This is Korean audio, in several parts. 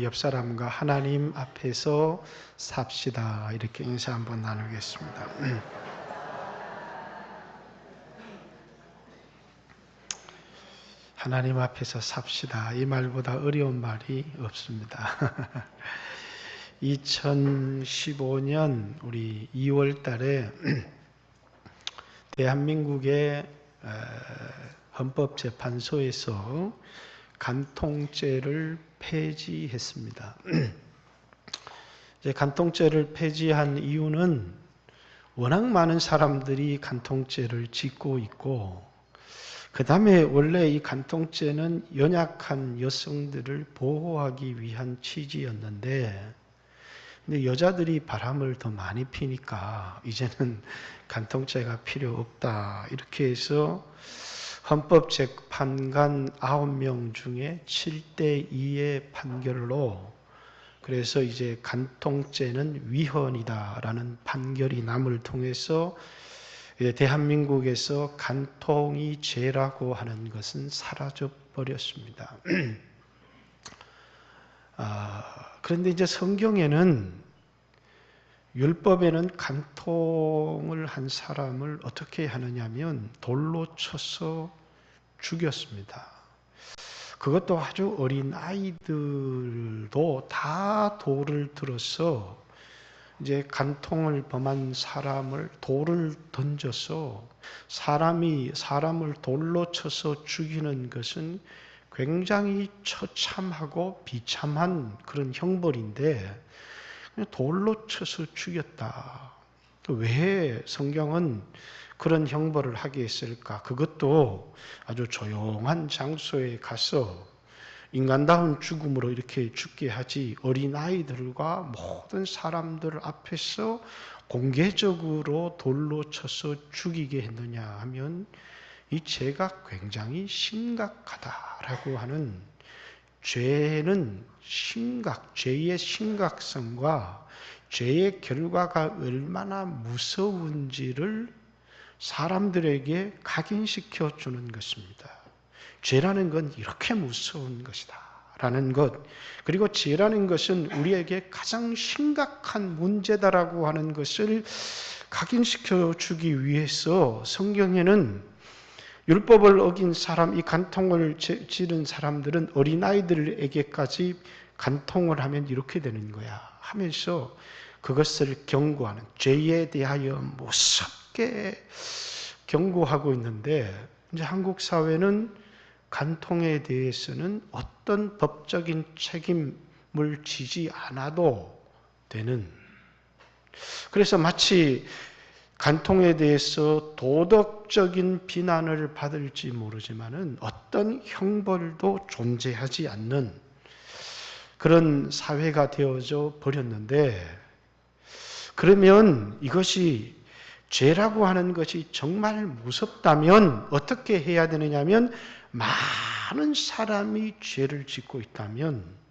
옆 사람과 하나님 앞에서 삽시다. 이렇게 인사 한번 나누겠습니다. 하나님 앞에서 삽시다. 이 말보다 어려운 말이 없습니다. 2015년 우리 2월 달에 대한민국의 헌법재판소에서 간통죄를 폐지했습니다. 간통죄를 폐지한 이유는 워낙 많은 사람들이 간통죄를 짓고 있고, 그 다음에 원래 이 간통죄는 연약한 여성들을 보호하기 위한 취지였는데, 근데 여자들이 바람을 더 많이 피니까 이제는 간통죄가 필요 없다. 이렇게 해서 헌법재판관 9명 중에 7대2의 판결로, 그래서 이제 간통죄는 위헌이다라는 판결이 남을 통해서 대한민국에서 간통이 죄라고 하는 것은 사라져 버렸습니다. 그런데 이제 성경에는, 율법에는 간통을 한 사람을 어떻게 하느냐면 돌로 쳐서 죽였습니다. 그것도 아주 어린 아이들도 다 돌을 들어서 이제 간통을 범한 사람을 돌을 던져서 사람을 돌로 쳐서 죽이는 것은 굉장히 처참하고 비참한 그런 형벌인데 돌로 쳐서 죽였다. 왜 성경은 그런 형벌을 하게 했을까? 그것도 아주 조용한 장소에 가서 인간다운 죽음으로 이렇게 죽게 하지, 어린아이들과 모든 사람들 앞에서 공개적으로 돌로 쳐서 죽이게 했느냐 하면 이 죄가 굉장히 심각하다라고 하는, 죄의 심각성과 죄의 결과가 얼마나 무서운지를 사람들에게 각인시켜 주는 것입니다. 죄라는 건 이렇게 무서운 것이다 라는 것, 그리고 죄라는 것은 우리에게 가장 심각한 문제다라고 하는 것을 각인시켜 주기 위해서 성경에는 율법을 어긴 사람, 이 간통을 지른 사람들은 어린아이들에게까지 간통을 하면 이렇게 되는 거야 하면서 그것을 경고하는, 죄에 대하여 무섭게 경고하고 있는데, 이제 한국 사회는 간통에 대해서는 어떤 법적인 책임을 지지 않아도 되는, 그래서 마치 간통에 대해서 도덕적인 비난을 받을지 모르지만은 어떤 형벌도 존재하지 않는 그런 사회가 되어져 버렸는데, 그러면 이것이 죄라고 하는 것이 정말 무섭다면 어떻게 해야 되느냐면, 많은 사람이 죄를 짓고 있다면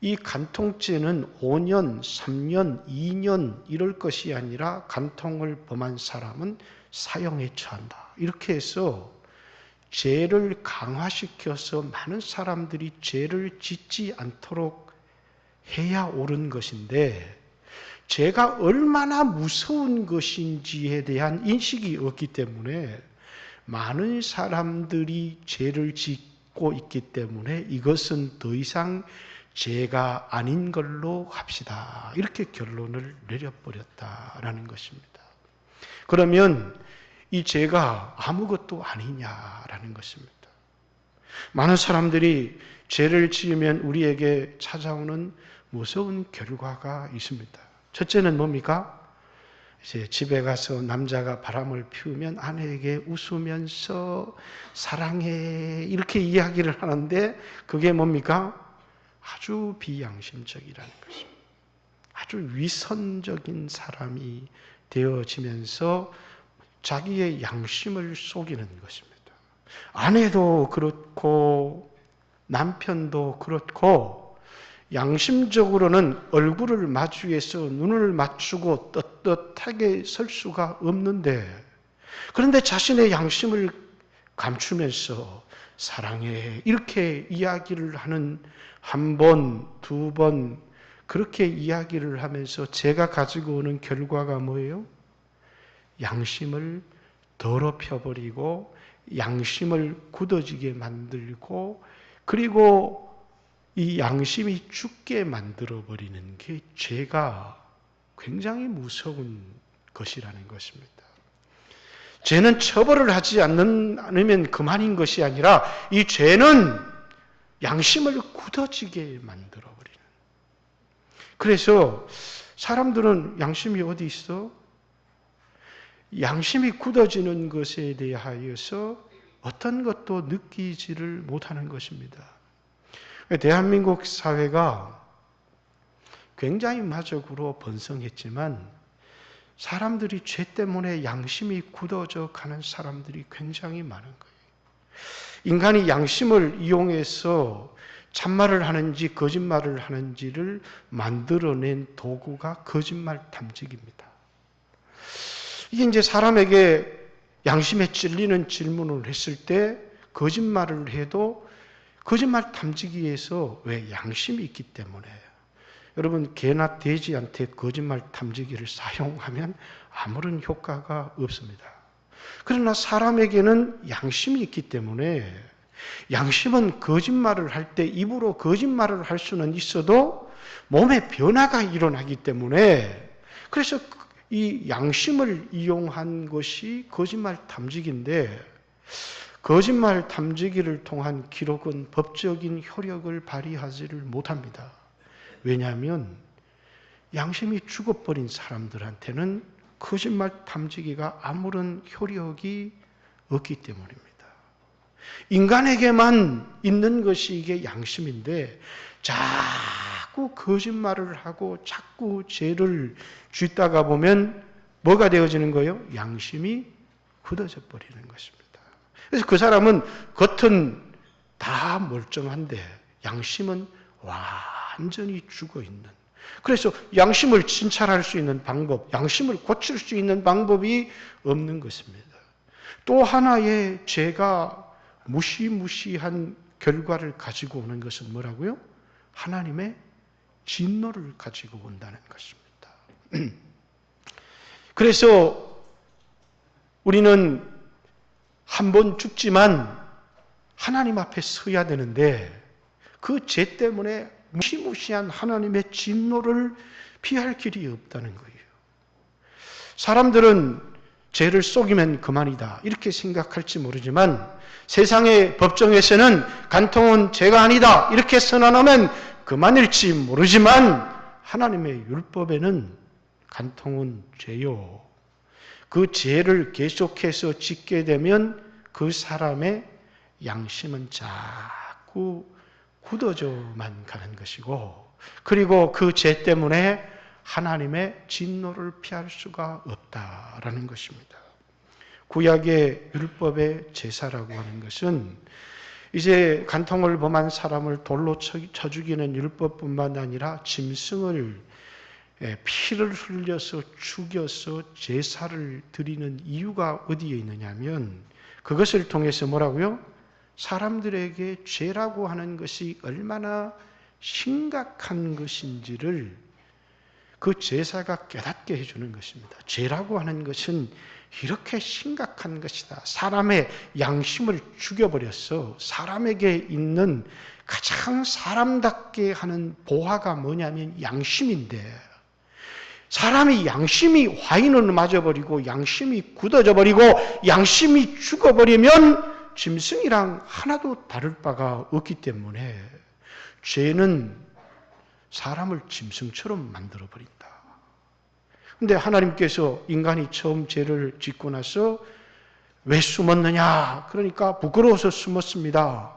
이 간통죄는 5년, 3년, 2년 이럴 것이 아니라 간통을 범한 사람은 사형에 처한다. 이렇게 해서 죄를 강화시켜서 많은 사람들이 죄를 짓지 않도록 해야 옳은 것인데, 죄가 얼마나 무서운 것인지에 대한 인식이 없기 때문에 많은 사람들이 죄를 짓고 있기 때문에 이것은 더 이상 죄가 아닌 걸로 합시다. 이렇게 결론을 내려버렸다라는 것입니다. 그러면 이 죄가 아무것도 아니냐라는 것입니다. 많은 사람들이 죄를 지으면 우리에게 찾아오는 무서운 결과가 있습니다. 첫째는 뭡니까? 이제 집에 가서 남자가 바람을 피우면 아내에게 웃으면서 사랑해 이렇게 이야기를 하는데, 그게 뭡니까? 아주 비양심적이라는 것입니다. 아주 위선적인 사람이 되어지면서 자기의 양심을 속이는 것입니다. 아내도 그렇고 남편도 그렇고 양심적으로는 얼굴을 마주해서 눈을 맞추고 떳떳하게 설 수가 없는데, 그런데 자신의 양심을 감추면서 사랑해. 이렇게 이야기를 하는 한 번, 두 번, 그렇게 이야기를 하면서 제가 가지고 오는 결과가 뭐예요? 양심을 더럽혀버리고 양심을 굳어지게 만들고 그리고 이 양심이 죽게 만들어버리는 게 죄가 굉장히 무서운 것이라는 것입니다. 죄는 처벌을 하지 않으면 그만인 것이 아니라 이 죄는 양심을 굳어지게 만들어버리는. 그래서 사람들은 양심이 어디 있어? 양심이 굳어지는 것에 대하여서 어떤 것도 느끼지를 못하는 것입니다. 대한민국 사회가 굉장히 마적으로 번성했지만 사람들이 죄 때문에 양심이 굳어져 가는 사람들이 굉장히 많은 거예요. 인간이 양심을 이용해서 참말을 하는지 거짓말을 하는지를 만들어낸 도구가 거짓말 탐지기입니다. 이게 이제 사람에게 양심에 찔리는 질문을 했을 때 거짓말을 해도 거짓말 탐지기에서 왜 양심이 있기 때문에 여러분 개나 돼지한테 거짓말 탐지기를 사용하면 아무런 효과가 없습니다. 그러나 사람에게는 양심이 있기 때문에 양심은 거짓말을 할 때 입으로 거짓말을 할 수는 있어도 몸에 변화가 일어나기 때문에 그래서 이 양심을 이용한 것이 거짓말 탐지기인데 거짓말 탐지기를 통한 기록은 법적인 효력을 발휘하지를 못합니다. 왜냐하면 양심이 죽어버린 사람들한테는 거짓말 탐지기가 아무런 효력이 없기 때문입니다. 인간에게만 있는 것이 이게 양심인데 자꾸 거짓말을 하고 자꾸 죄를 짓다가 보면 뭐가 되어지는 거예요? 양심이 굳어져 버리는 것입니다. 그래서 그 사람은 겉은 다 멀쩡한데 양심은 완전히 죽어있는. 그래서 양심을 진찰할 수 있는 방법, 양심을 고칠 수 있는 방법이 없는 것입니다. 또 하나의 죄가 무시무시한 결과를 가지고 오는 것은 뭐라고요? 하나님의 진노를 가지고 온다는 것입니다. 그래서 우리는 한 번 죽지만 하나님 앞에 서야 되는데 그 죄 때문에 무시무시한 하나님의 진노를 피할 길이 없다는 거예요. 사람들은 죄를 속이면 그만이다 이렇게 생각할지 모르지만 세상의 법정에서는 간통은 죄가 아니다 이렇게 선언하면 그만일지 모르지만 하나님의 율법에는 간통은 죄요. 그 죄를 계속해서 짓게 되면 그 사람의 양심은 자꾸 굳어져만 가는 것이고 그리고 그 죄 때문에 하나님의 진노를 피할 수가 없다라는 것입니다. 구약의 율법의 제사라고 하는 것은 이제 간통을 범한 사람을 돌로 쳐 죽이는 율법뿐만 아니라 짐승을 피를 흘려서 죽여서 제사를 드리는 이유가 어디에 있느냐면 그것을 통해서 뭐라고요? 사람들에게 죄라고 하는 것이 얼마나 심각한 것인지를 그 제사가 깨닫게 해주는 것입니다. 죄라고 하는 것은 이렇게 심각한 것이다. 사람의 양심을 죽여버렸어. 사람에게 있는 가장 사람답게 하는 보화가 뭐냐면 양심인데 사람이 양심이 화인을 맞아버리고 양심이 굳어져 버리고 양심이 죽어버리면 짐승이랑 하나도 다를 바가 없기 때문에 죄는 사람을 짐승처럼 만들어버린다. 그런데 하나님께서 인간이 처음 죄를 짓고 나서 왜 숨었느냐? 그러니까 부끄러워서 숨었습니다.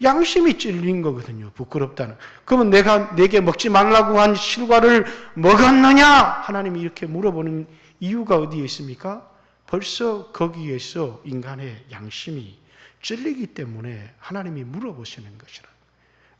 양심이 찔린 거거든요. 부끄럽다는. 그러면 내게 먹지 말라고 한 실과를 먹었느냐? 하나님이 이렇게 물어보는 이유가 어디에 있습니까? 벌써 거기에서 인간의 양심이 찔리기 때문에 하나님이 물어보시는 것이라.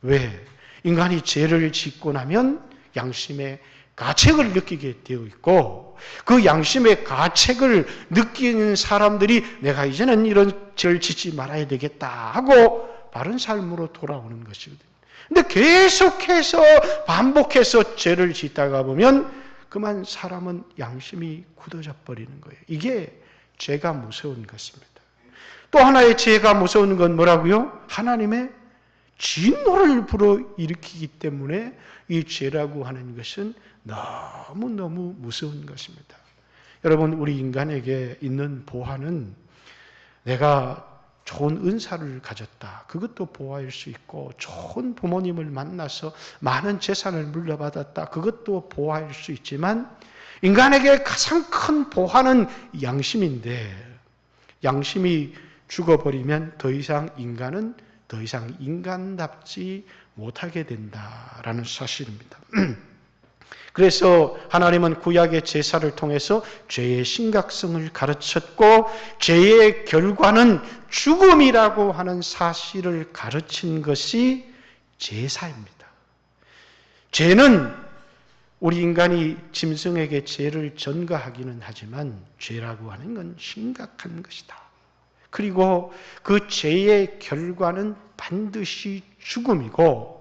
왜? 인간이 죄를 짓고 나면 양심에 가책을 느끼게 되어 있고, 그 양심의 가책을 느끼는 사람들이 내가 이제는 이런 죄를 짓지 말아야 되겠다 하고 바른 삶으로 돌아오는 것이거든요. 근데 계속해서 반복해서 죄를 짓다가 보면 그만 사람은 양심이 굳어져 버리는 거예요. 이게 죄가 무서운 것입니다. 또 하나의 죄가 무서운 건 뭐라고요? 하나님의 진노를 불어일으키기 때문에 이 죄라고 하는 것은 너무너무 무서운 것입니다. 여러분, 우리 인간에게 있는 보화는 내가 좋은 은사를 가졌다, 그것도 보화일 수 있고, 좋은 부모님을 만나서 많은 재산을 물려받았다, 그것도 보화일 수 있지만, 인간에게 가장 큰 보화는 양심인데, 양심이 죽어버리면 더 이상 인간은 더 이상 인간답지 못하게 된다라는 사실입니다. 그래서 하나님은 구약의 제사를 통해서 죄의 심각성을 가르쳤고, 죄의 결과는 죽음이라고 하는 사실을 가르친 것이 제사입니다. 죄는 우리 인간이 짐승에게 죄를 전가하기는 하지만 죄라고 하는 건 심각한 것이다. 그리고 그 죄의 결과는 반드시 죽음이고,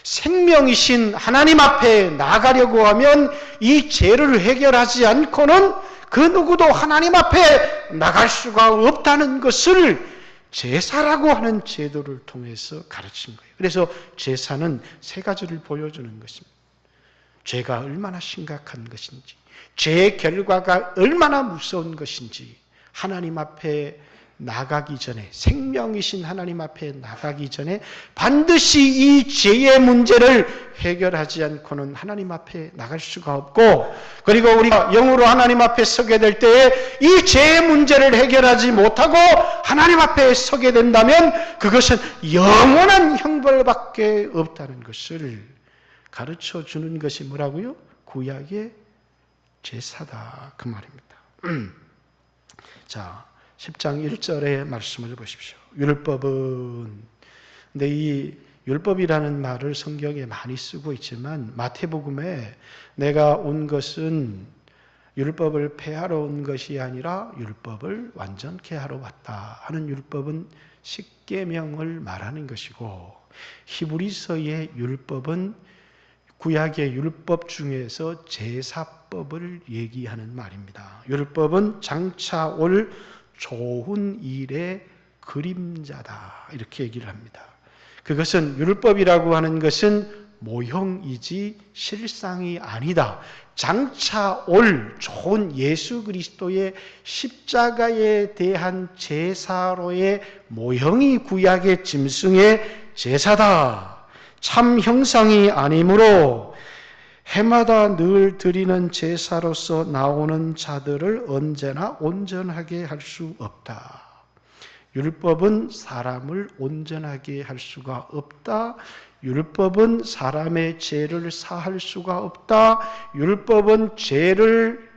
생명이신 하나님 앞에 나가려고 하면 이 죄를 해결하지 않고는 그 누구도 하나님 앞에 나갈 수가 없다는 것을 제사라고 하는 제도를 통해서 가르친 거예요. 그래서 제사는 세 가지를 보여주는 것입니다. 죄가 얼마나 심각한 것인지, 죄의 결과가 얼마나 무서운 것인지, 하나님 앞에 나가기 전에, 생명이신 하나님 앞에 나가기 전에 반드시 이 죄의 문제를 해결하지 않고는 하나님 앞에 나갈 수가 없고, 그리고 우리가 영으로 하나님 앞에 서게 될 때에 이 죄의 문제를 해결하지 못하고 하나님 앞에 서게 된다면 그것은 영원한 형벌밖에 없다는 것을 가르쳐 주는 것이 뭐라고요? 구약의 제사다, 그 말입니다. 자, 10장 1절의 말씀을 보십시오. 율법은, 근데 이 율법이라는 말을 성경에 많이 쓰고 있지만 마태복음에 내가 온 것은 율법을 폐하러 온 것이 아니라 율법을 완전케 하러 왔다 하는 율법은 십계명을 말하는 것이고, 히브리서의 율법은 구약의 율법 중에서 제사법을 얘기하는 말입니다. 율법은 장차 올 좋은 일의 그림자다, 이렇게 얘기를 합니다. 그것은, 율법이라고 하는 것은 모형이지 실상이 아니다. 장차 올 좋은 예수 그리스도의 십자가에 대한 제사로의 모형이 구약의 짐승의 제사다. 참 형상이 아니므로 해마다 늘 드리는 제사로서 나오는 자들을 언제나 온전하게 할 수 없다. 율법은 사람을 온전하게 할 수가 없다. 율법은 사람의 죄를 사할 수가 없다. 율법은 죄를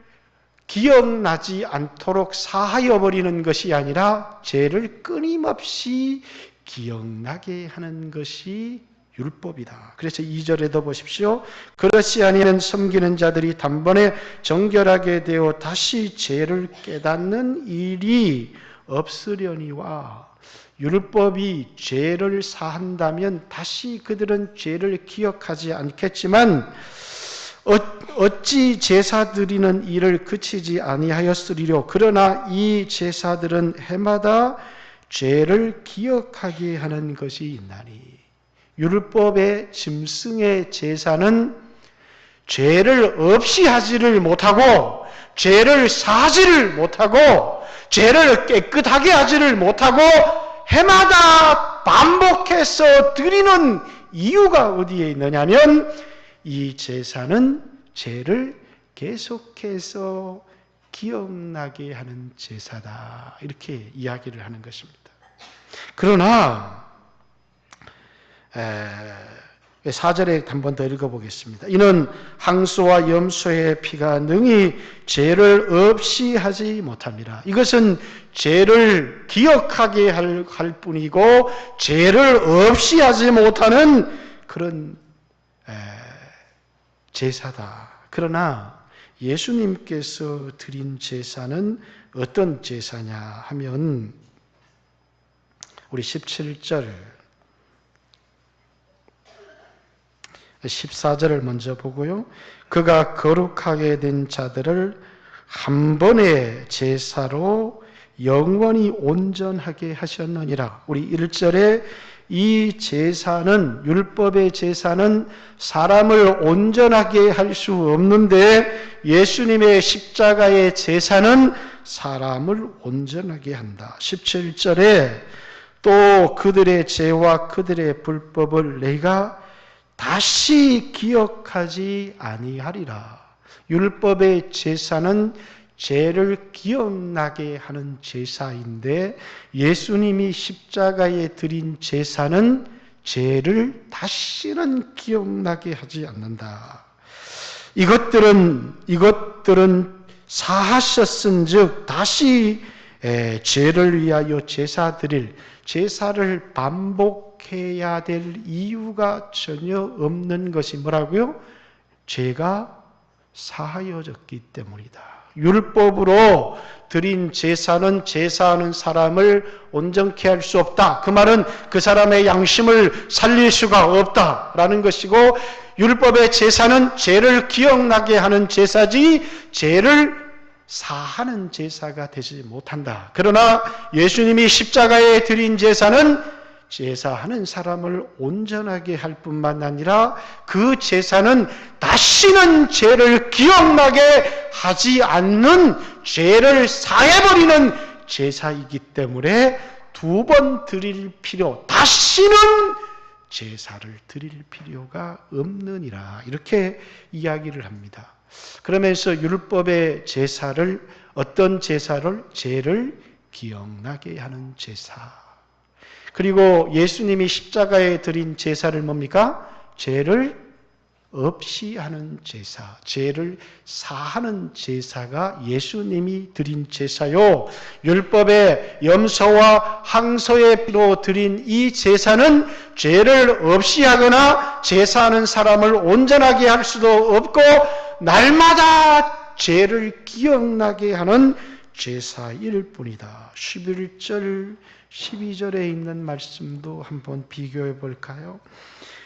기억나지 않도록 사하여 버리는 것이 아니라 죄를 끊임없이 기억나게 하는 것이 율법이다. 그래서 2절에도 보십시오. 그렇지 아니면 섬기는 자들이 단번에 정결하게 되어 다시 죄를 깨닫는 일이 없으려니와, 율법이 죄를 사한다면 다시 그들은 죄를 기억하지 않겠지만 어찌 제사 드리는 일을 그치지 아니하였으리요. 그러나 이 제사들은 해마다 죄를 기억하게 하는 것이 있나니. 율법의 짐승의 제사는 죄를 없이 하지를 못하고, 죄를 사하지를 못하고, 죄를 깨끗하게 하지를 못하고, 해마다 반복해서 드리는 이유가 어디에 있느냐면, 이 제사는 죄를 계속해서 기억나게 하는 제사다, 이렇게 이야기를 하는 것입니다. 그러나 4절에 한 번 더 읽어보겠습니다. 이는 항소와 염소의 피가 능히 죄를 없이 하지 못합니다. 이것은 죄를 기억하게 할 뿐이고 죄를 없이 하지 못하는 그런 제사다, 그러나 예수님께서 드린 제사는 어떤 제사냐 하면 우리 17절 14절을 먼저 보고요. 그가 거룩하게 된 자들을 한 번의 제사로 영원히 온전하게 하셨느니라. 우리 1절에 이 제사는, 율법의 제사는 사람을 온전하게 할 수 없는데 예수님의 십자가의 제사는 사람을 온전하게 한다. 17절에 또 그들의 죄와 그들의 불법을 내가 다시 기억하지 아니하리라. 율법의 제사는 죄를 기억나게 하는 제사인데 예수님이 십자가에 드린 제사는 죄를 다시는 기억나게 하지 않는다. 이것들은 사하셨은즉 다시 죄를 위하여 제사를 반복해야 될 이유가 전혀 없는 것이 뭐라고요? 죄가 사하여졌기 때문이다. 율법으로 드린 제사는 제사하는 사람을 온전케 할 수 없다. 그 말은 그 사람의 양심을 살릴 수가 없다라는 것이고, 율법의 제사는 죄를 기억나게 하는 제사지 죄를 사하는 제사가 되지 못한다. 그러나 예수님이 십자가에 드린 제사는 제사하는 사람을 온전하게 할 뿐만 아니라 그 제사는 다시는 죄를 기억나게 하지 않는, 죄를 사해버리는 제사이기 때문에 두 번 드릴 다시는 제사를 드릴 필요가 없느니라. 이렇게 이야기를 합니다. 그러면서 율법의 제사를, 어떤 제사를? 죄를 기억나게 하는 제사. 그리고 예수님이 십자가에 드린 제사를 뭡니까? 죄를 없이 하는 제사, 죄를 사하는 제사가 예수님이 드린 제사요. 율법의 염소와 항소의 피로 드린 이 제사는 죄를 없이 하거나 제사하는 사람을 온전하게 할 수도 없고 날마다 죄를 기억나게 하는 제사일 뿐이다. 11절, 12절에 있는 말씀도 한번 비교해 볼까요?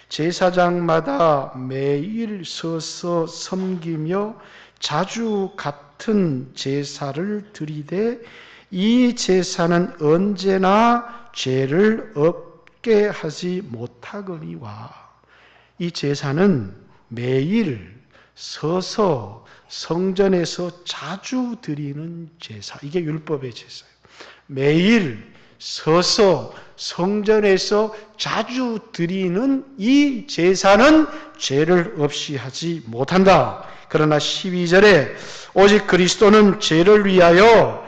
제사장마다 매일 서서 섬기며 자주 같은 제사를 드리되 이 제사는 언제나 죄를 없게 하지 못하거니와. 이 제사는 매일 서서 성전에서 자주 드리는 제사, 이게 율법의 제사예요. 매일 서서 성전에서 자주 드리는 이 제사는 죄를 없이 하지 못한다. 그러나 12절에 오직 그리스도는 죄를 위하여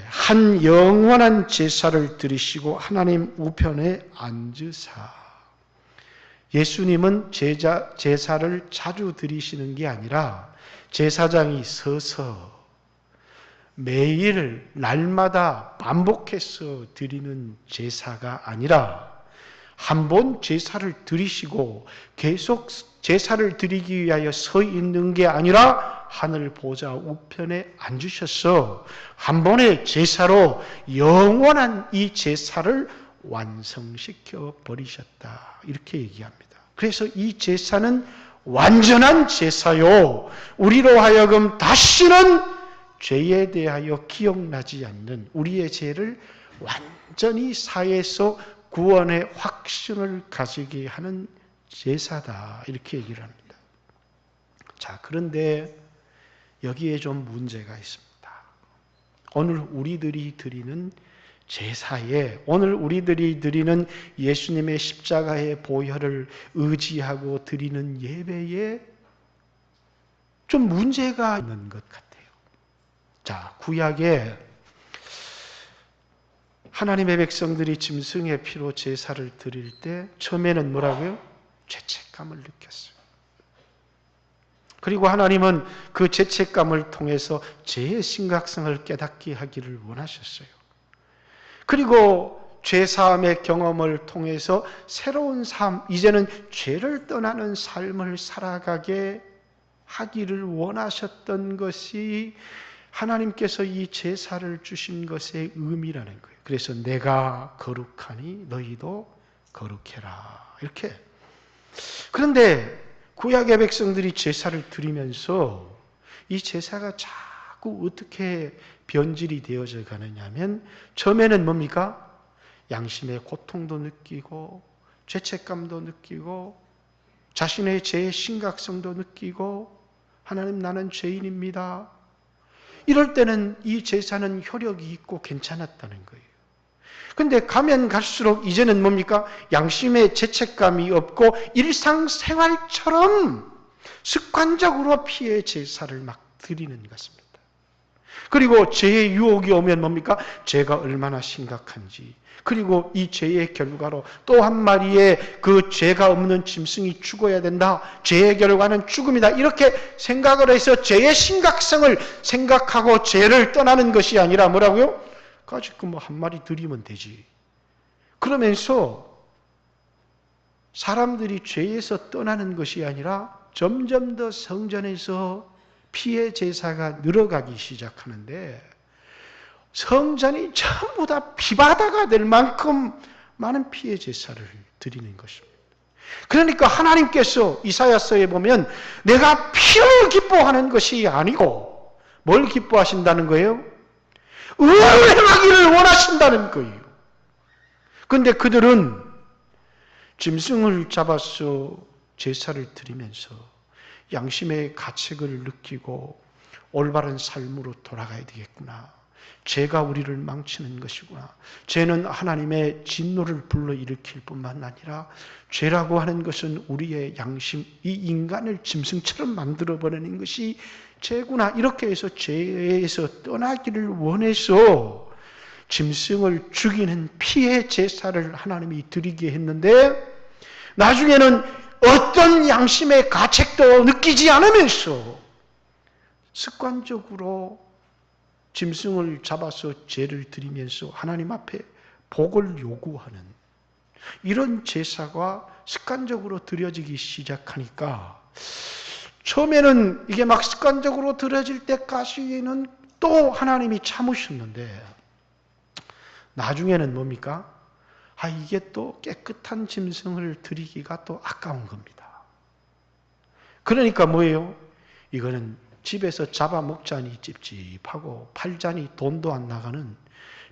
한 영원한 제사를 드리시고 하나님 우편에 앉으사. 예수님은 제사를 자주 드리시는 게 아니라 제사장이 서서 매일 날마다 반복해서 드리는 제사가 아니라 한 번 제사를 드리시고 계속 제사를 드리기 위하여 서 있는 게 아니라 하늘 보좌 우편에 앉으셔서 한 번의 제사로 영원한 이 제사를 완성시켜 버리셨다. 이렇게 얘기합니다. 그래서 이 제사는 완전한 제사요. 우리로 하여금 다시는 죄에 대하여 기억나지 않는, 우리의 죄를 완전히 사해서 구원의 확신을 가지게 하는 제사다. 이렇게 얘기를 합니다. 자, 그런데 여기에 좀 문제가 있습니다. 오늘 우리들이 드리는 제사에, 오늘 우리들이 드리는 예수님의 십자가의 보혈을 의지하고 드리는 예배에 좀 문제가 있는 것 같아요. 자, 구약에 하나님의 백성들이 짐승의 피로 제사를 드릴 때 처음에는 뭐라고요? 죄책감을 느꼈어요. 그리고 하나님은 그 죄책감을 통해서 죄의 심각성을 깨닫게 하기를 원하셨어요. 그리고 죄사함의 경험을 통해서 새로운 삶, 이제는 죄를 떠나는 삶을 살아가게 하기를 원하셨던 것이 하나님께서 이 제사를 주신 것의 의미라는 거예요. 그래서 내가 거룩하니 너희도 거룩해라. 이렇게. 그런데 구약의 백성들이 제사를 드리면서 이 제사가 자꾸 어떻게 변질이 되어져 가느냐면 처음에는 뭡니까? 양심의 고통도 느끼고 죄책감도 느끼고 자신의 죄의 심각성도 느끼고 하나님 나는 죄인입니다. 이럴 때는 이 제사는 효력이 있고 괜찮았다는 거예요. 근데 가면 갈수록 이제는 뭡니까? 양심의 죄책감이 없고 일상생활처럼 습관적으로 피의 제사를 막 드리는 것입니다. 그리고 죄의 유혹이 오면 뭡니까? 죄가 얼마나 심각한지, 그리고 이 죄의 결과로 또 한 마리의 그 죄가 없는 짐승이 죽어야 된다. 죄의 결과는 죽음이다. 이렇게 생각을 해서 죄의 심각성을 생각하고 죄를 떠나는 것이 아니라 뭐라고요? 가지고 뭐 한 마리 드리면 되지. 그러면서 사람들이 죄에서 떠나는 것이 아니라 점점 더 성전에서 피의 제사가 늘어가기 시작하는데 성전이 전부 다 피바다가 될 만큼 많은 피의 제사를 드리는 것입니다. 그러니까 하나님께서 이사야서에 보면 내가 피를 기뻐하는 것이 아니고 뭘 기뻐하신다는 거예요? 의를 행하기를 원하신다는 거예요. 그런데 그들은 짐승을 잡아서 제사를 드리면서 양심의 가책을 느끼고 올바른 삶으로 돌아가야 되겠구나. 죄가 우리를 망치는 것이구나. 죄는 하나님의 진노를 불러일으킬 뿐만 아니라 죄라고 하는 것은 우리의 양심, 이 인간을 짐승처럼 만들어버리는 것이 죄구나. 이렇게 해서 죄에서 떠나기를 원해서 짐승을 죽이는 피의 제사를 하나님이 드리게 했는데 나중에는 어떤 양심의 가책도 느끼지 않으면서 습관적으로 짐승을 잡아서 죄를 드리면서 하나님 앞에 복을 요구하는 이런 제사가 습관적으로 드려지기 시작하니까 처음에는 이게 막 습관적으로 드려질 때까지는 또 하나님이 참으셨는데 나중에는 뭡니까? 이게 또 깨끗한 짐승을 드리기가 또 아까운 겁니다. 그러니까 뭐예요? 이거는 집에서 잡아먹자니 찝찝하고 팔자니 돈도 안 나가는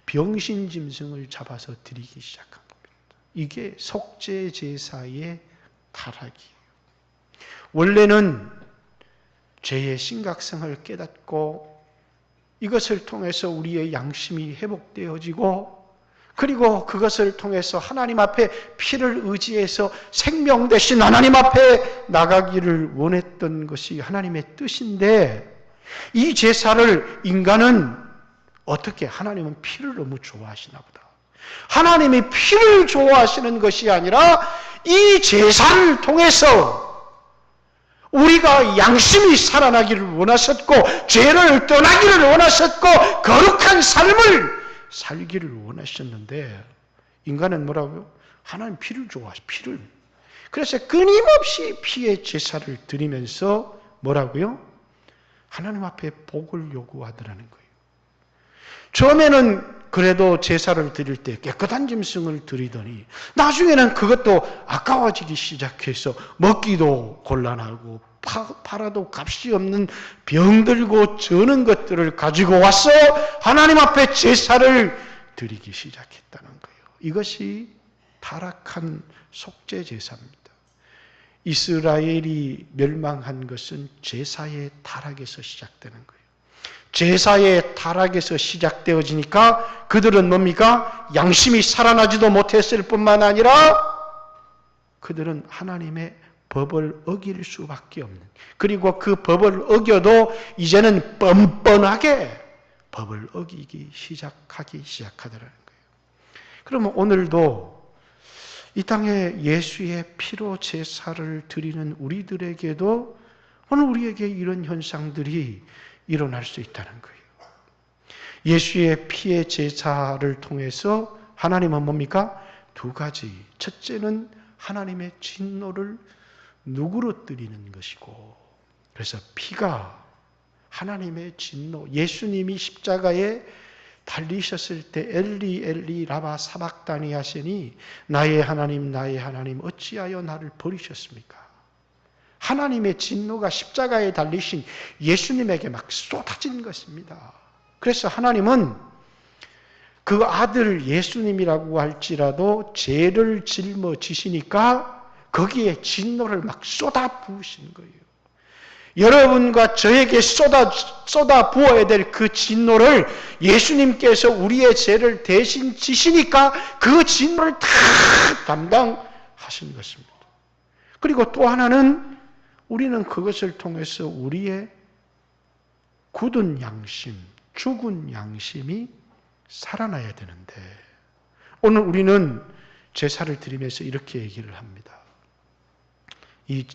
병신 짐승을 잡아서 드리기 시작한 겁니다. 이게 속죄 제사의 타락이에요. 원래는 죄의 심각성을 깨닫고 이것을 통해서 우리의 양심이 회복되어지고 그리고 그것을 통해서 하나님 앞에 피를 의지해서 생명 대신 하나님 앞에 나가기를 원했던 것이 하나님의 뜻인데 이 제사를 인간은 어떻게 하나님은 피를 너무 좋아하시나 보다. 하나님이 피를 좋아하시는 것이 아니라 이 제사를 통해서 우리가 양심이 살아나기를 원하셨고 죄를 떠나기를 원하셨고 거룩한 삶을 살기를 원하셨는데 인간은 뭐라고요? 하나님 피를 좋아하시 피를. 그래서 끊임없이 피의 제사를 드리면서 뭐라고요? 하나님 앞에 복을 요구하더라는 거예요. 처음에는 그래도 제사를 드릴 때 깨끗한 짐승을 드리더니 나중에는 그것도 아까워지기 시작해서 먹기도 곤란하고 팔아도 값이 없는 병들고 저는 것들을 가지고 와서 하나님 앞에 제사를 드리기 시작했다는 거예요. 이것이 타락한 속죄 제사입니다. 이스라엘이 멸망한 것은 제사의 타락에서 시작되는 거예요. 제사의 타락에서 시작되어지니까 그들은 뭡니까? 양심이 살아나지도 못했을 뿐만 아니라 그들은 하나님의 법을 어길 수밖에 없는, 그리고 그 법을 어겨도 이제는 뻔뻔하게 법을 어기기 시작하더라는 거예요. 그러면 오늘도 이 땅에 예수의 피로 제사를 드리는 우리들에게도 오늘 우리에게 이런 현상들이 일어날 수 있다는 거예요. 예수의 피의 제사를 통해서 하나님은 뭡니까? 두 가지. 첫째는 하나님의 진노를 누그러뜨리는 것이고 그래서 피가 하나님의 진노, 예수님이 십자가에 달리셨을 때 엘리 엘리 라마 사박다니 하시니 나의 하나님 어찌하여 나를 버리셨습니까? 하나님의 진노가 십자가에 달리신 예수님에게 막 쏟아진 것입니다. 그래서 하나님은 그 아들 예수님이라고 할지라도 죄를 짊어지시니까 거기에 진노를 막 쏟아 부으신 거예요. 여러분과 저에게 쏟아 부어야 될 그 진노를 예수님께서 우리의 죄를 대신 지시니까 그 진노를 다 담당하신 것입니다. 그리고 또 하나는 우리는 그것을 통해서 우리의 굳은 양심, 죽은 양심이 살아나야 되는데 오늘 우리는 제사를 드리면서 이렇게 얘기를 합니다. 이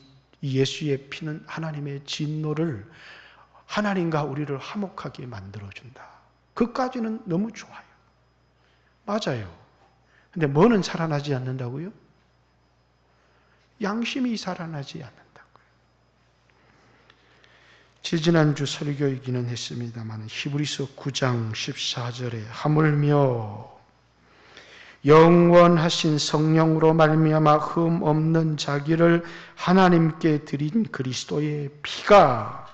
예수의 피는 하나님의 진노를 하나님과 우리를 화목하게 만들어준다. 그까지는 너무 좋아요. 맞아요. 근데 뭐는 살아나지 않는다고요? 양심이 살아나지 않는다고요. 지지난주 설교이기는 했습니다만 히브리서 9장 14절에 하물며 영원하신 성령으로 말미암아 흠 없는 자기를 하나님께 드린 그리스도의 피가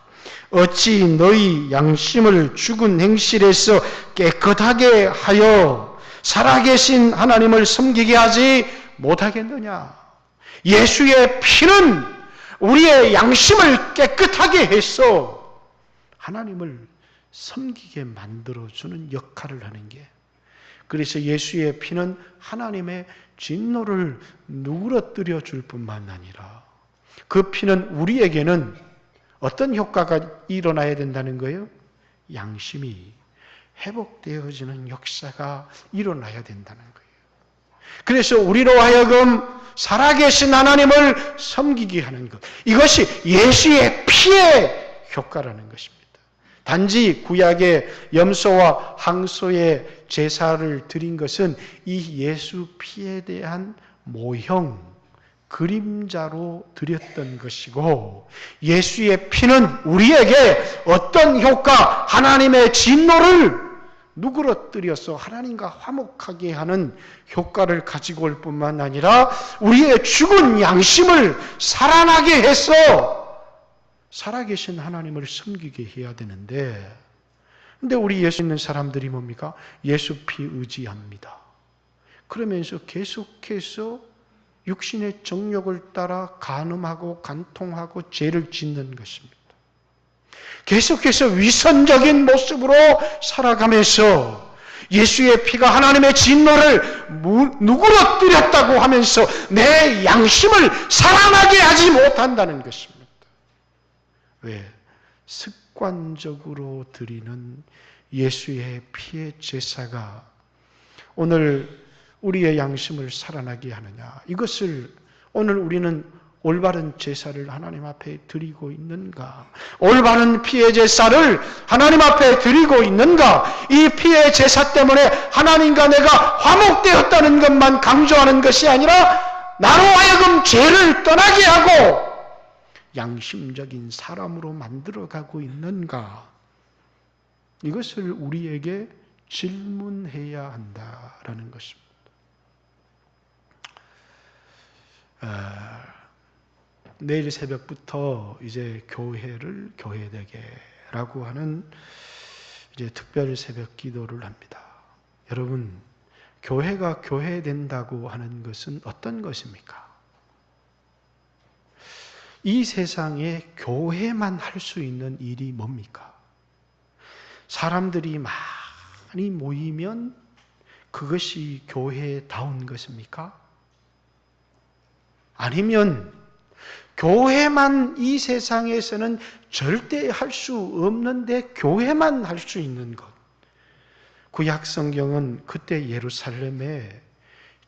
어찌 너희 양심을 죽은 행실에서 깨끗하게 하여 살아계신 하나님을 섬기게 하지 못하겠느냐. 예수의 피는 우리의 양심을 깨끗하게 해서 하나님을 섬기게 만들어주는 역할을 하는 게, 그래서 예수의 피는 하나님의 진노를 누그러뜨려 줄 뿐만 아니라 그 피는 우리에게는 어떤 효과가 일어나야 된다는 거예요? 양심이 회복되어지는 역사가 일어나야 된다는 거예요. 그래서 우리로 하여금 살아계신 하나님을 섬기게 하는 것, 이것이 예수의 피의 효과라는 것입니다. 단지 구약의 염소와 항소의 제사를 드린 것은 이 예수 피에 대한 모형, 그림자로 드렸던 것이고, 예수의 피는 우리에게 어떤 효과, 하나님의 진노를 누그러뜨려서 하나님과 화목하게 하는 효과를 가지고 올 뿐만 아니라 우리의 죽은 양심을 살아나게 해서 살아계신 하나님을 섬기게 해야 되는데, 근데 우리 예수 믿는 사람들이 뭡니까? 예수 피 의지합니다. 그러면서 계속해서 육신의 정욕을 따라 간음하고 간통하고 죄를 짓는 것입니다. 계속해서 위선적인 모습으로 살아가면서 예수의 피가 하나님의 진노를 누그러뜨렸다고 하면서 내 양심을 살아나게 하지 못한다는 것입니다. 왜? 습관적으로 드리는 예수의 피의 제사가 오늘 우리의 양심을 살아나게 하느냐? 이것을 오늘 우리는 올바른 제사를 하나님 앞에 드리고 있는가? 올바른 피의 제사를 하나님 앞에 드리고 있는가? 이 피의 제사 때문에 하나님과 내가 화목되었다는 것만 강조하는 것이 아니라 나로 하여금 죄를 떠나게 하고 양심적인 사람으로 만들어가고 있는가? 이것을 우리에게 질문해야 한다라는 것입니다. 내일 새벽부터 이제 교회되게라고 하는 이제 특별 새벽 기도를 합니다. 여러분, 교회가 교회된다고 하는 것은 어떤 것입니까? 이 세상에 교회만 할 수 있는 일이 뭡니까? 사람들이 많이 모이면 그것이 교회다운 것입니까? 아니면 교회만 이 세상에서는 절대 할 수 없는데 교회만 할 수 있는 것. 구약 성경은 그때 예루살렘에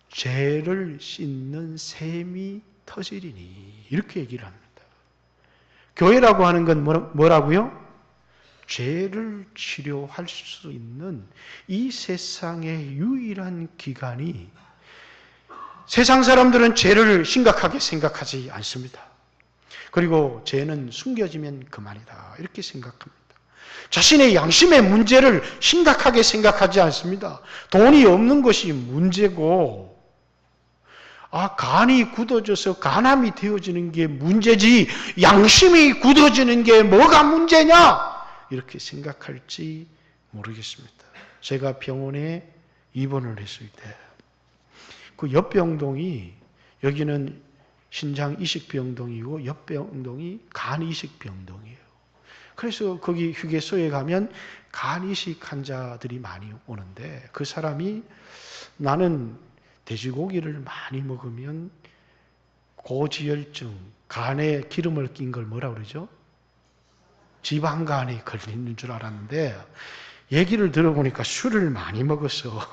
죄를 씻는 셈이 터지리니 이렇게 얘기를 합니다. 교회라고 하는 건 뭐라고요? 죄를 치료할 수 있는 이 세상의 유일한 기관이, 세상 사람들은 죄를 심각하게 생각하지 않습니다. 그리고 죄는 숨겨지면 그만이다. 이렇게 생각합니다. 자신의 양심의 문제를 심각하게 생각하지 않습니다. 돈이 없는 것이 문제고, 간이 굳어져서 간암이 되어지는 게 문제지, 양심이 굳어지는 게 뭐가 문제냐? 이렇게 생각할지 모르겠습니다. 제가 병원에 입원을 했을 때, 그 옆 병동이, 여기는 신장 이식 병동이고, 옆 병동이 간 이식 병동이에요. 그래서 거기 휴게소에 가면 간 이식 환자들이 많이 오는데, 그 사람이 나는 돼지고기를 많이 먹으면 고지혈증, 간에 기름을 낀 걸 뭐라 그러죠? 지방간에 걸리는 줄 알았는데, 얘기를 들어보니까 술을 많이 먹어서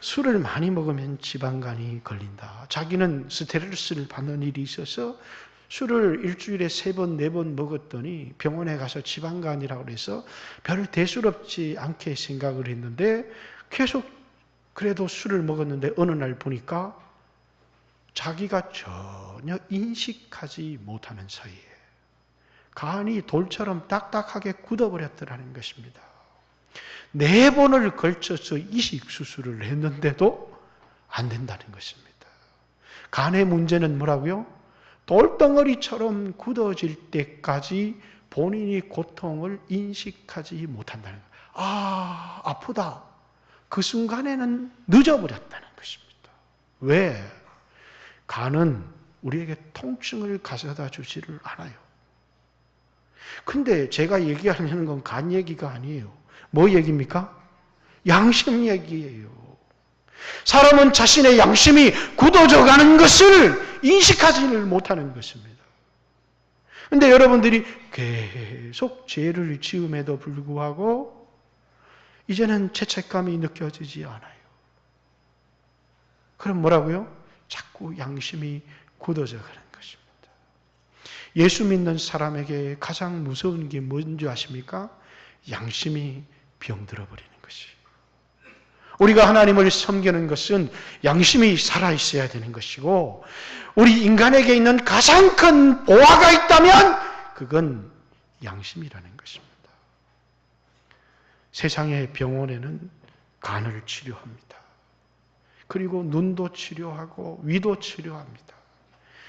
술을 많이 먹으면 지방간이 걸린다. 자기는 스트레스를 받는 일이 있어서 술을 일주일에 3번, 4번 먹었더니 병원에 가서 지방간이라고 해서 별 대수롭지 않게 생각을 했는데, 계속 그래도 술을 먹었는데 어느 날 보니까 자기가 전혀 인식하지 못하는 사이에 간이 돌처럼 딱딱하게 굳어버렸더라는 것입니다. 4번을 걸쳐서 이식 수술을 했는데도 안 된다는 것입니다. 간의 문제는 뭐라고요? 돌덩어리처럼 굳어질 때까지 본인이 고통을 인식하지 못한다는 거예요. 아프다. 그 순간에는 늦어버렸다는 것입니다. 왜? 간은 우리에게 통증을 가져다 주지를 않아요. 근데 제가 얘기하려는 건 간 얘기가 아니에요. 뭐 얘기입니까? 양심 얘기예요. 사람은 자신의 양심이 굳어져 가는 것을 인식하지를 못하는 것입니다. 근데 여러분들이 계속 죄를 지음에도 불구하고 이제는 죄책감이 느껴지지 않아요. 그럼 뭐라고요? 자꾸 양심이 굳어져 가는 것입니다. 예수 믿는 사람에게 가장 무서운 게 뭔지 아십니까? 양심이 병들어 버리는 것이. 우리가 하나님을 섬기는 것은 양심이 살아있어야 되는 것이고, 우리 인간에게 있는 가장 큰 보화가 있다면 그건 양심이라는 것입니다. 세상의 병원에는 간을 치료합니다. 그리고 눈도 치료하고 위도 치료합니다.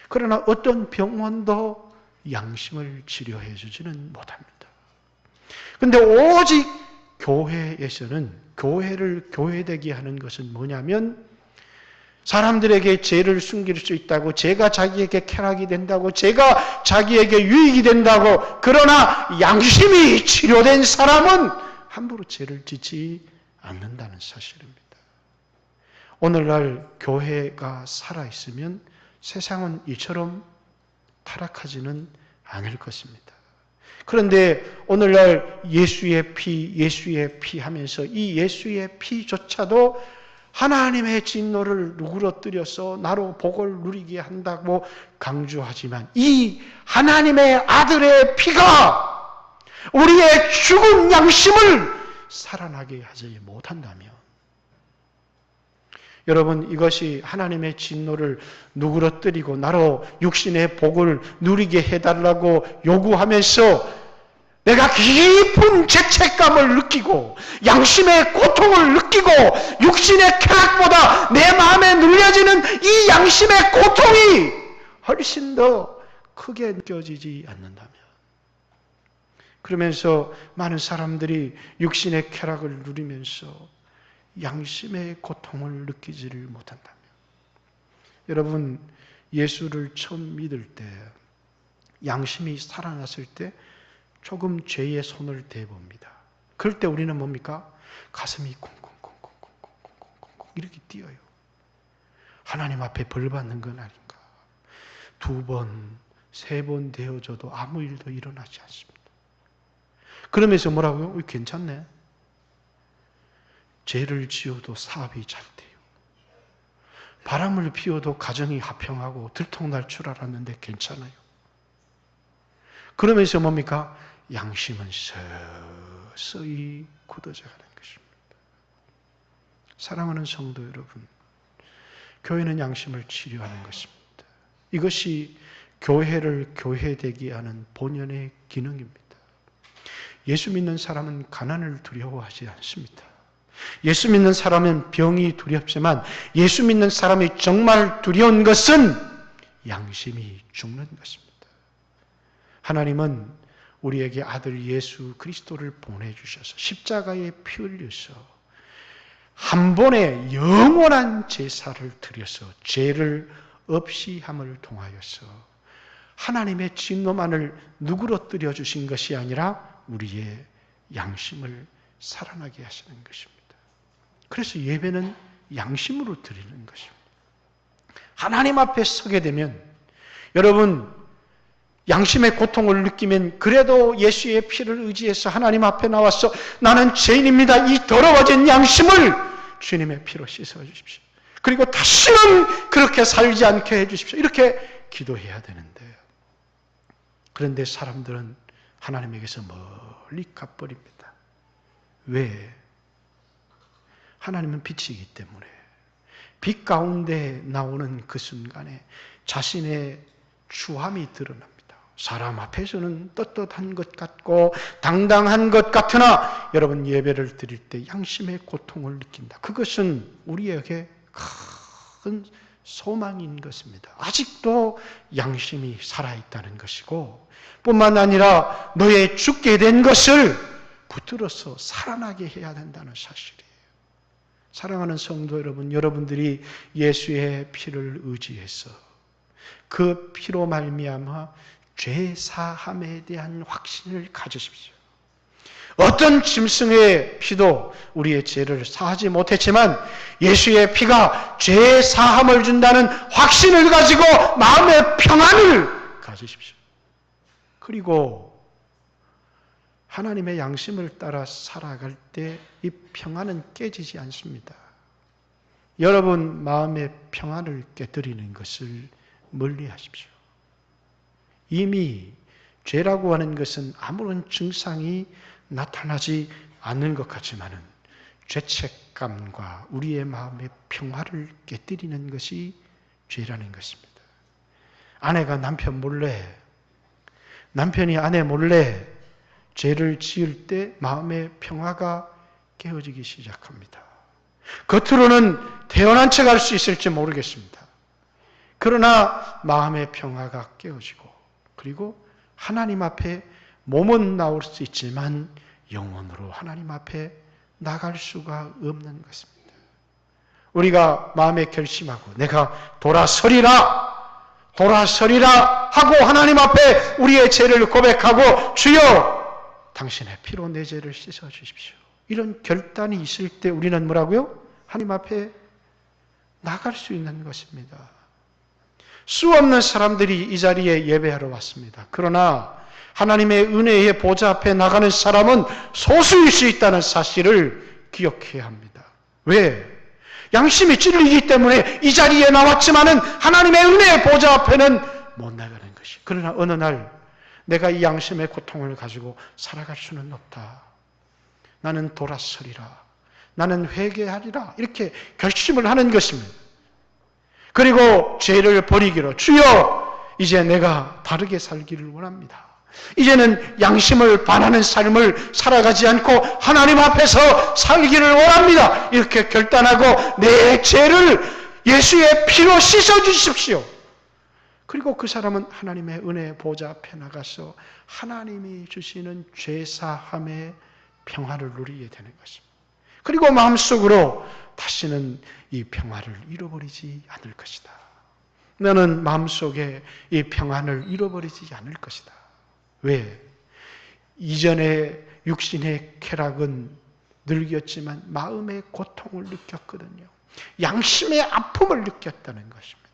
그러나 어떤 병원도 양심을 치료해 주지는 못합니다. 그런데 오직 교회에서는, 교회를 교회되게 하는 것은 뭐냐면, 사람들에게 죄를 숨길 수 있다고, 죄가 자기에게 쾌락이 된다고, 죄가 자기에게 유익이 된다고, 그러나 양심이 치료된 사람은 함부로 죄를 짓지 않는다는 사실입니다. 오늘날 교회가 살아있으면 세상은 이처럼 타락하지는 않을 것입니다. 그런데 오늘날 예수의 피 하면서 이 예수의 피조차도 하나님의 진노를 누그러뜨려서 나로 복을 누리게 한다고 강조하지만, 이 하나님의 아들의 피가 우리의 죽은 양심을 살아나게 하지 못한다면, 여러분, 이것이 하나님의 진노를 누그러뜨리고 나로 육신의 복을 누리게 해달라고 요구하면서 내가 깊은 죄책감을 느끼고 양심의 고통을 느끼고 육신의 쾌락보다 내 마음에 눌려지는 이 양심의 고통이 훨씬 더 크게 느껴지지 않는다면, 그러면서 많은 사람들이 육신의 쾌락을 누리면서 양심의 고통을 느끼지를 못한다면, 여러분, 예수를 처음 믿을 때, 양심이 살아났을 때 조금 죄의 손을 대봅니다. 그럴 때 우리는 뭡니까? 가슴이 콩콩콩콩콩콩콩콩 이렇게 뛰어요. 하나님 앞에 벌 받는 건 아닌가? 2번, 3번 되어져도 아무 일도 일어나지 않습니다. 그러면서 뭐라고요? 괜찮네. 죄를 지어도 사업이 잘 돼요. 바람을 피워도 가정이 화평하고 들통날 줄 알았는데 괜찮아요. 그러면서 뭡니까? 양심은 서서히 굳어져 가는 것입니다. 사랑하는 성도 여러분, 교회는 양심을 치료하는 것입니다. 이것이 교회를 교회되게 하는 본연의 기능입니다. 예수 믿는 사람은 가난을 두려워하지 않습니다. 예수 믿는 사람은 병이 두렵지만 예수 믿는 사람이 정말 두려운 것은 양심이 죽는 것입니다. 하나님은 우리에게 아들 예수 그리스도를 보내주셔서 십자가에 피 흘려서 한 번에 영원한 제사를 드려서 죄를 없이 함을 통하여서 하나님의 진노만을 누그러뜨려 주신 것이 아니라 우리의 양심을 살아나게 하시는 것입니다. 그래서 예배는 양심으로 드리는 것입니다. 하나님 앞에 서게 되면 여러분 양심의 고통을 느끼면 그래도 예수의 피를 의지해서 하나님 앞에 나와서 나는 죄인입니다. 이 더러워진 양심을 주님의 피로 씻어 주십시오. 그리고 다시는 그렇게 살지 않게 해 주십시오. 이렇게 기도해야 되는데 그런데 사람들은 하나님에게서 멀리 가버립니다. 왜? 하나님은 빛이기 때문에 빛 가운데 나오는 그 순간에 자신의 추함이 드러납니다. 사람 앞에서는 떳떳한 것 같고 당당한 것 같으나 여러분 예배를 드릴 때 양심의 고통을 느낀다. 그것은 우리에게 큰 소망인 것입니다. 아직도 양심이 살아있다는 것이고 뿐만 아니라 너의 죽게 된 것을 붙들어서 살아나게 해야 된다는 사실이에요. 사랑하는 성도 여러분, 여러분들이 예수의 피를 의지해서 그 피로 말미암아 죄 사함에 대한 확신을 가지십시오. 어떤 짐승의 피도 우리의 죄를 사하지 못했지만 예수의 피가 죄 사함을 준다는 확신을 가지고 마음의 평안을 가지십시오. 그리고 하나님의 양심을 따라 살아갈 때 이 평안은 깨지지 않습니다. 여러분 마음의 평안을 깨뜨리는 것을 멀리하십시오. 이미 죄라고 하는 것은 아무런 증상이 나타나지 않는 것 같지만은 죄책감과 우리의 마음의 평화를 깨뜨리는 것이 죄라는 것입니다. 아내가 남편 몰래, 남편이 아내 몰래 죄를 지을 때 마음의 평화가 깨어지기 시작합니다. 겉으로는 태어난 척 할 수 있을지 모르겠습니다. 그러나 마음의 평화가 깨어지고 그리고 하나님 앞에 몸은 나올 수 있지만 영혼으로 하나님 앞에 나갈 수가 없는 것입니다. 우리가 마음에 결심하고 내가 돌아서리라 하고 하나님 앞에 우리의 죄를 고백하고 주여 당신의 피로 내 죄를 씻어 주십시오. 이런 결단이 있을 때 우리는 뭐라고요? 하나님 앞에 나갈 수 있는 것입니다. 수 없는 사람들이 이 자리에 예배하러 왔습니다. 그러나 하나님의 은혜의 보좌 앞에 나가는 사람은 소수일 수 있다는 사실을 기억해야 합니다. 왜? 양심이 찔리기 때문에 이 자리에 나왔지만은 하나님의 은혜의 보좌 앞에는 못 나가는 것이. 그러나 어느 날 내가 이 양심의 고통을 가지고 살아갈 수는 없다. 나는 돌아서리라. 나는 회개하리라. 이렇게 결심을 하는 것입니다. 그리고 죄를 버리기로 주여 이제 내가 바르게 살기를 원합니다. 이제는 양심을 반하는 삶을 살아가지 않고 하나님 앞에서 살기를 원합니다. 이렇게 결단하고 내 죄를 예수의 피로 씻어 주십시오. 그리고 그 사람은 하나님의 은혜의 보좌 앞에 나가서 하나님이 주시는 죄사함의 평화를 누리게 되는 것입니다. 그리고 마음속으로 다시는 이 평화를 잃어버리지 않을 것이다. 너는 마음속에 이 평안을 잃어버리지 않을 것이다. 왜? 이전에 육신의 쾌락은 늙었지만 마음의 고통을 느꼈거든요. 양심의 아픔을 느꼈다는 것입니다.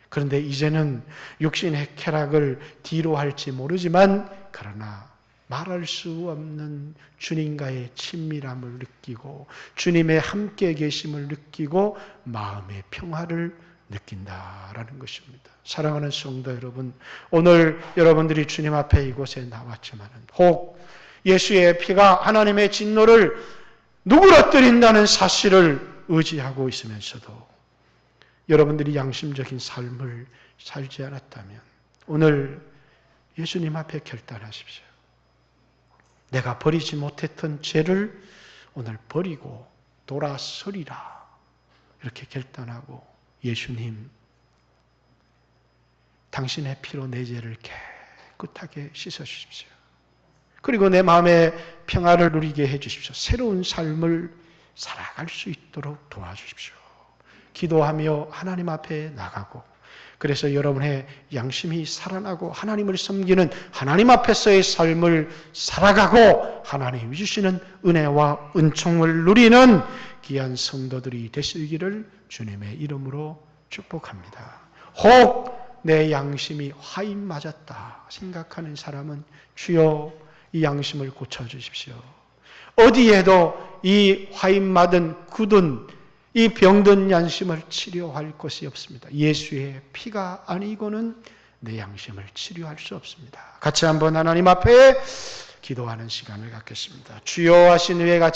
그런데 이제는 육신의 쾌락을 뒤로 할지 모르지만 그러나 말할 수 없는 주님과의 친밀함을 느끼고 주님의 함께 계심을 느끼고 마음의 평화를 느낀다라는 것입니다. 사랑하는 성도 여러분, 오늘 여러분들이 주님 앞에 이곳에 나왔지만 혹 예수의 피가 하나님의 진노를 누그러뜨린다는 사실을 의지하고 있으면서도 여러분들이 양심적인 삶을 살지 않았다면 오늘 예수님 앞에 결단하십시오. 내가 버리지 못했던 죄를 오늘 버리고 돌아서리라. 이렇게 결단하고 예수님, 당신의 피로 내 죄를 깨끗하게 씻어주십시오. 그리고 내 마음에 평화를 누리게 해주십시오. 새로운 삶을 살아갈 수 있도록 도와주십시오. 기도하며 하나님 앞에 나가고, 그래서 여러분의 양심이 살아나고 하나님을 섬기는 하나님 앞에서의 삶을 살아가고 하나님이 주시는 은혜와 은총을 누리는 귀한 성도들이 되시기를 주님의 이름으로 축복합니다. 혹 내 양심이 화인 맞았다 생각하는 사람은 주여 이 양심을 고쳐주십시오. 어디에도 이 화인 맞은 굳은 이 병든 양심을 치료할 곳이 없습니다. 예수의 피가 아니고는 내 양심을 치료할 수 없습니다. 같이 한번 하나님 앞에 기도하는 시간을 갖겠습니다. 주여 하신 후에 같이